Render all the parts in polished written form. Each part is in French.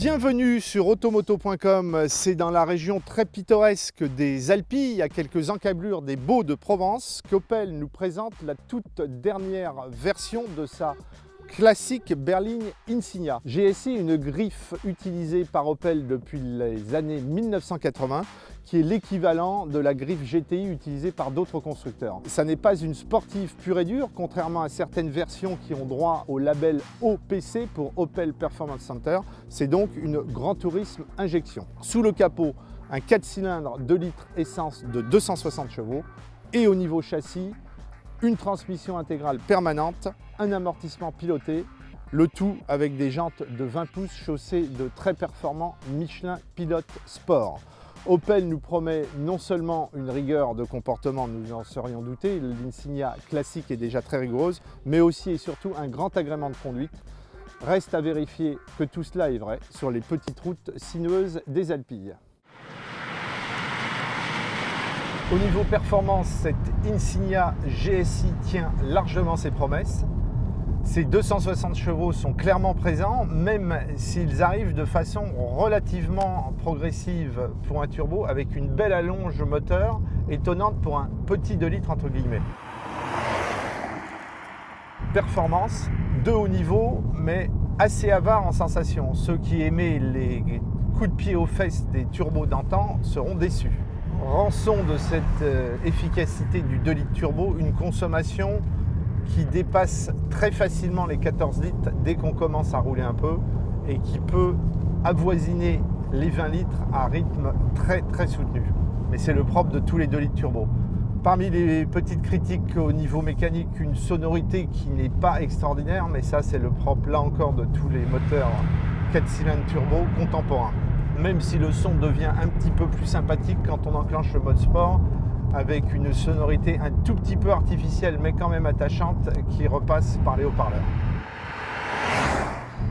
Bienvenue sur automoto.com, c'est dans la région très pittoresque des Alpilles, à quelques encablures des Baux de Provence, qu'Opel nous présente la toute dernière version de sa classique berline Insignia. GSI, une griffe utilisée par Opel depuis les années 1980, qui est l'équivalent de la griffe GTI utilisée par d'autres constructeurs. Ça n'est pas une sportive pure et dure, contrairement à certaines versions qui ont droit au label OPC pour Opel Performance Center. C'est donc une Grand Tourisme injection. Sous le capot, un 4 cylindres 2 litres essence de 260 chevaux. Et au niveau châssis, une transmission intégrale permanente, un amortissement piloté, le tout avec des jantes de 20 pouces chaussées de très performants Michelin Pilot Sport. Opel nous promet non seulement une rigueur de comportement, nous en serions doutés, l'Insignia classique est déjà très rigoureuse, mais aussi et surtout un grand agrément de conduite. Reste à vérifier que tout cela est vrai sur les petites routes sinueuses des Alpilles. Au niveau performance, cette Insignia GSI tient largement ses promesses. Ces 260 chevaux sont clairement présents, même s'ils arrivent de façon relativement progressive pour un turbo, avec une belle allonge moteur, étonnante pour un petit 2 litres entre guillemets. Performance de haut niveau, mais assez avare en sensation. Ceux qui aimaient les coups de pied aux fesses des turbos d'antan seront déçus. Rançon de cette efficacité du 2 litres turbo, une consommation qui dépasse très facilement les 14 litres dès qu'on commence à rouler un peu et qui peut avoisiner les 20 litres à rythme très soutenu. Mais c'est le propre de tous les 2 litres turbo. Parmi les petites critiques au niveau mécanique, une sonorité qui n'est pas extraordinaire, mais ça c'est le propre là encore de tous les moteurs 4 cylindres turbo contemporains. Même si le son devient un petit peu plus sympathique quand on enclenche le mode sport, avec une sonorité un tout petit peu artificielle mais quand même attachante qui repasse par les haut-parleurs.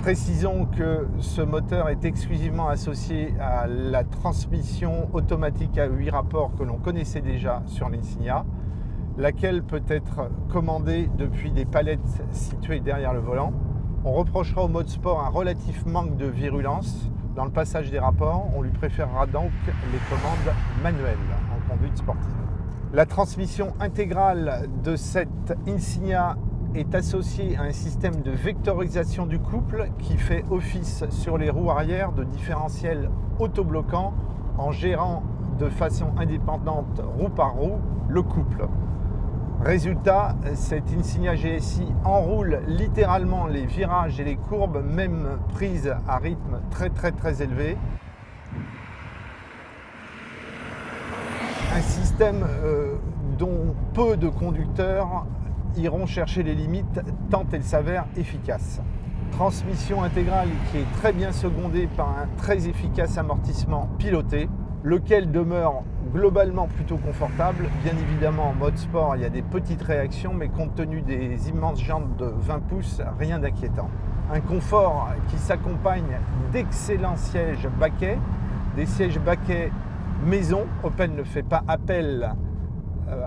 Précisons que ce moteur est exclusivement associé à la transmission automatique à 8 rapports que l'on connaissait déjà sur l'Insignia, laquelle peut être commandée depuis des palettes situées derrière le volant. On reprochera au mode sport un relatif manque de virulence dans le passage des rapports. On lui préférera donc les commandes manuelles en conduite sportive. La transmission intégrale de cette Insignia est associée à un système de vectorisation du couple qui fait office sur les roues arrière de différentiel autobloquant en gérant de façon indépendante roue par roue le couple. Résultat, cette Insignia GSI enroule littéralement les virages et les courbes, même prises à rythme très élevé. Un système dont peu de conducteurs iront chercher les limites tant elle s'avère efficace. Transmission intégrale qui est très bien secondée par un très efficace amortissement piloté, lequel demeure globalement plutôt confortable. Bien évidemment en mode sport il y a des petites réactions, mais compte tenu des immenses jantes de 20 pouces, rien d'inquiétant. Un confort qui s'accompagne d'excellents sièges baquets, des sièges baquets maison. Opel ne fait pas appel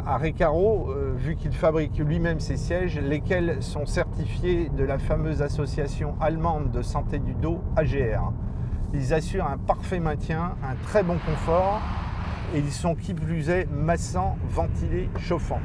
à Recaro vu qu'il fabrique lui-même ses sièges, lesquels sont certifiés de la fameuse association allemande de santé du dos AGR. Ils assurent un parfait maintien, un très bon confort et ils sont qui plus est massants, ventilés, chauffants.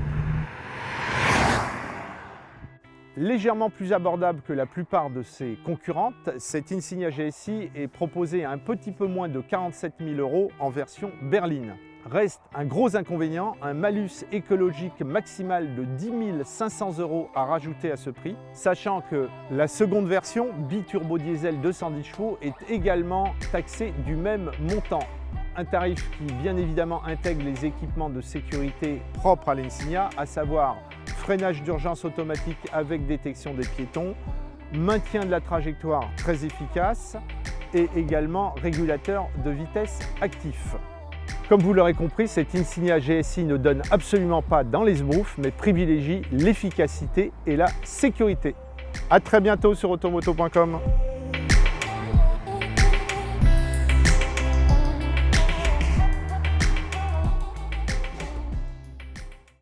Légèrement plus abordable que la plupart de ses concurrentes, cette Insignia GSI est proposée à un petit peu moins de 47 000 € en version berline. Reste un gros inconvénient, un malus écologique maximal de 10 500 € à rajouter à ce prix, sachant que la seconde version, biturbo diesel 210 chevaux, est également taxée du même montant. Un tarif qui bien évidemment intègre les équipements de sécurité propres à l'Insignia, à savoir freinage d'urgence automatique avec détection des piétons, maintien de la trajectoire très efficace et également régulateur de vitesse actif. Comme vous l'aurez compris, cette Insignia GSI ne donne absolument pas dans les sbroufs, mais privilégie l'efficacité et la sécurité. A très bientôt sur automoto.com.